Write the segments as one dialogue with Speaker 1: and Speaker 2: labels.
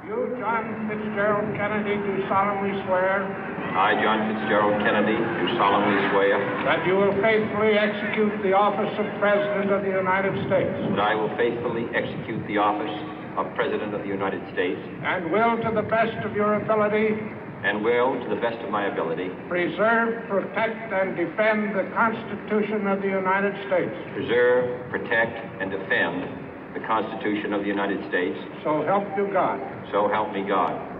Speaker 1: You, John Fitzgerald Kennedy, do solemnly swear.
Speaker 2: I, John Fitzgerald Kennedy, do solemnly swear.
Speaker 1: That you will faithfully execute the office of President of the United States.
Speaker 2: That I will faithfully execute the office of President of the United States.
Speaker 1: And will, to the best of your ability.
Speaker 2: And will, to the best of my ability.
Speaker 1: Preserve, protect, and defend the Constitution of the United States.
Speaker 2: Preserve, protect, and defend the Constitution of the United States.
Speaker 1: So help you God.
Speaker 2: So help me God.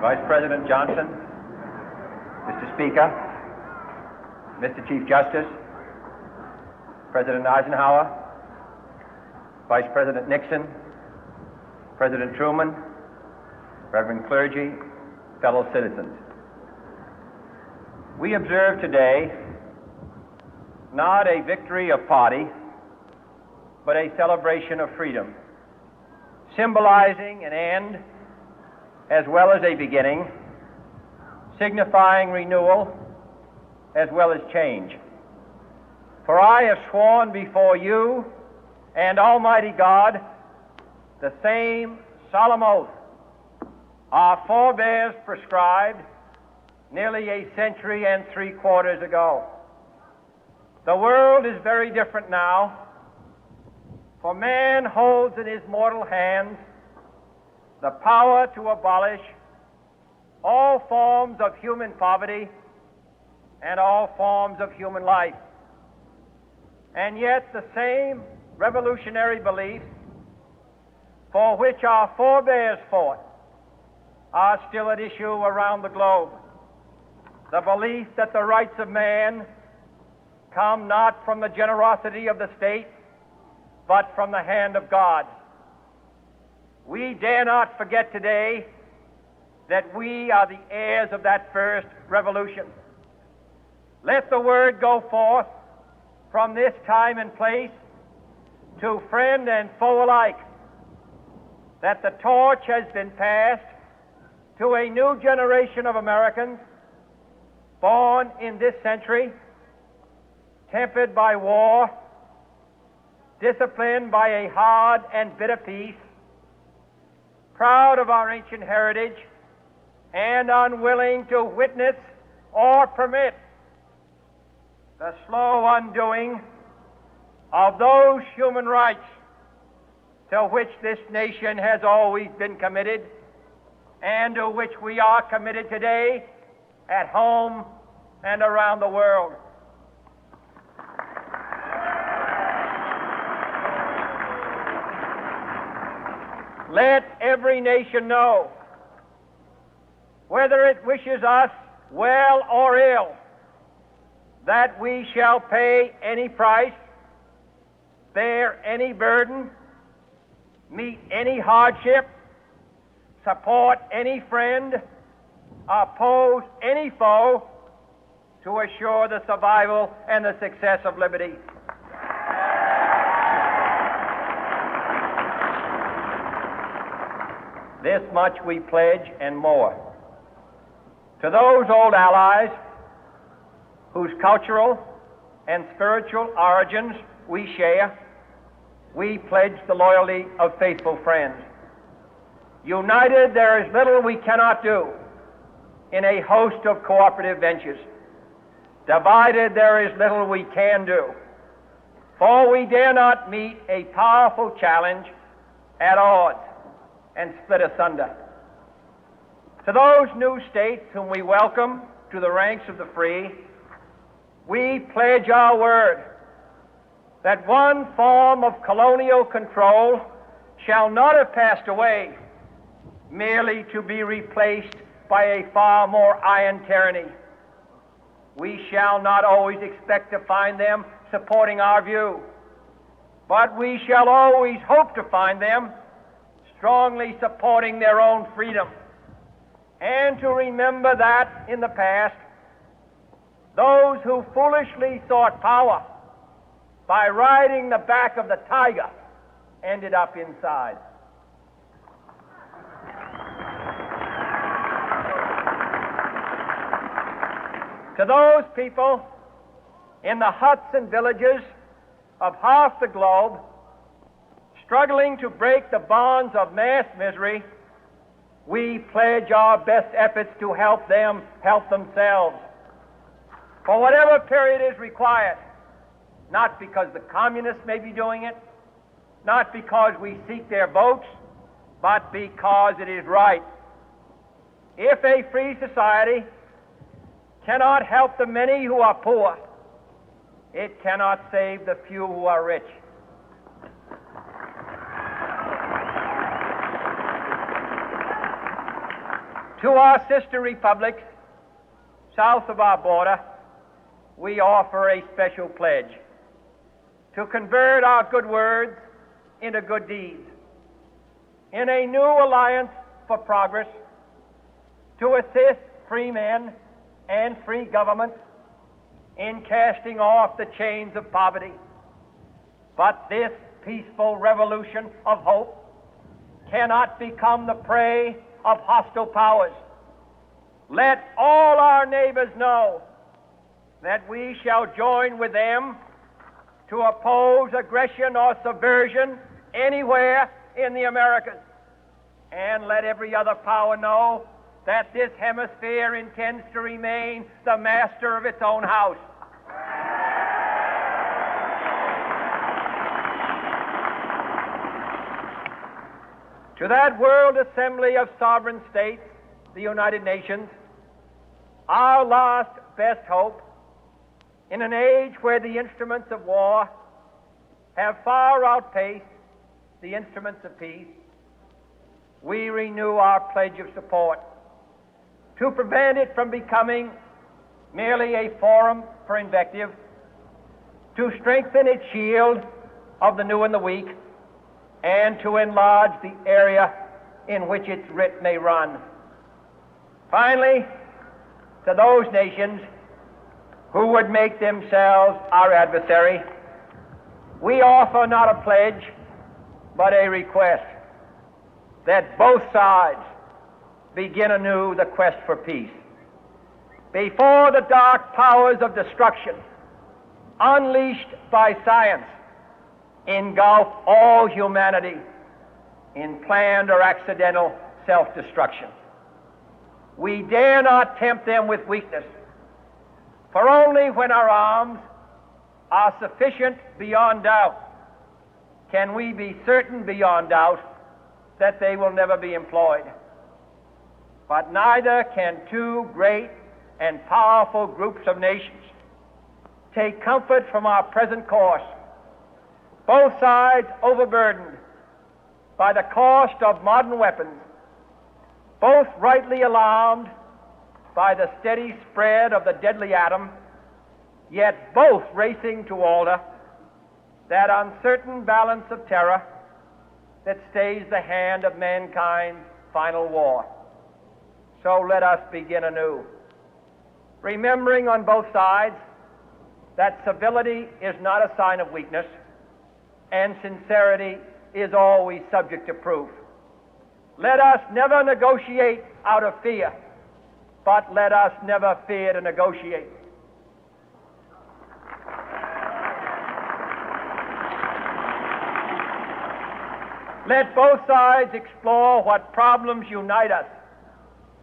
Speaker 3: Vice President Johnson, Mr. Speaker, Mr. Chief Justice, President Eisenhower, Vice President Nixon, President Truman, Reverend clergy, fellow citizens. We observe today not a victory of party, but a celebration of freedom, symbolizing an end as well as a beginning, signifying renewal as well as change. For I have sworn before you and Almighty God the same solemn oath our forebears prescribed nearly a century and 3/4 ago. The world is very different now, for man holds in his mortal hands the power to abolish all forms of human poverty and all forms of human life. And yet the same revolutionary beliefs for which our forebears fought are still at issue around the globe. The belief that the rights of man come not from the generosity of the state, but from the hand of God. We dare not forget today that we are the heirs of that first revolution. Let the word go forth from this time and place to friend and foe alike that the torch has been passed to a new generation of Americans born in this century, tempered by war, disciplined by a hard and bitter peace, proud of our ancient heritage, and unwilling to witness or permit the slow undoing of those human rights to which this nation has always been committed and to which we are committed today at home and around the world. Let every nation know, whether it wishes us well or ill, that we shall pay any price, bear any burden, meet any hardship, support any friend, oppose any foe to assure the survival and the success of liberty. This much we pledge and more. To those old allies whose cultural and spiritual origins we share, we pledge the loyalty of faithful friends. United, there is little we cannot do in a host of cooperative ventures. Divided, there is little we can do, for we dare not meet a powerful challenge at odds and split asunder. To those new states whom we welcome to the ranks of the free, we pledge our word that one form of colonial control shall not have passed away, merely to be replaced by a far more iron tyranny. We shall not always expect to find them supporting our view, but we shall always hope to find them strongly supporting their own freedom, and to remember that in the past, those who foolishly sought power by riding the back of the tiger ended up inside. To those people in the huts and villages of half the globe struggling to break the bonds of mass misery, we pledge our best efforts to help them help themselves for whatever period is required, not because the communists may be doing it, not because we seek their votes, but because it is right. If a free society cannot help the many who are poor, it cannot save the few who are rich. To our sister republics south of our border, we offer a special pledge to convert our good words into good deeds, in a new alliance for progress, to assist free men and free governments in casting off the chains of poverty. But this peaceful revolution of hope cannot become the prey of hostile powers. Let all our neighbors know that we shall join with them to oppose aggression or subversion anywhere in the Americas. And let every other power know that this hemisphere intends to remain the master of its own house. To that World Assembly of Sovereign States, the United Nations, our last best hope, in an age where the instruments of war have far outpaced the instruments of peace, we renew our pledge of support to prevent it from becoming merely a forum for invective, to strengthen its shield of the new and the weak, and to enlarge the area in which its writ may run. Finally, to those nations who would make themselves our adversary, we offer not a pledge, but a request that both sides begin anew the quest for peace. Before the dark powers of destruction, unleashed by science, engulf all humanity in planned or accidental self-destruction, we dare not tempt them with weakness, for only when our arms are sufficient beyond doubt can we be certain beyond doubt that they will never be employed. But neither can two great and powerful groups of nations take comfort from our present course, both sides overburdened by the cost of modern weapons, both rightly alarmed by the steady spread of the deadly atom, yet both racing to alter that uncertain balance of terror that stays the hand of mankind's final war. So let us begin anew, remembering on both sides that civility is not a sign of weakness, and sincerity is always subject to proof. Let us never negotiate out of fear, but let us never fear to negotiate. Let both sides explore what problems unite us,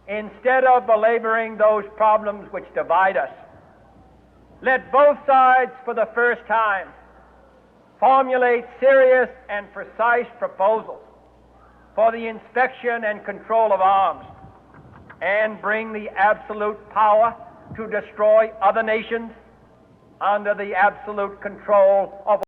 Speaker 3: instead of belaboring those problems which divide us. Let both sides, for the first time, formulate serious and precise proposals for the inspection and control of arms, and bring the absolute power to destroy other nations under the absolute control of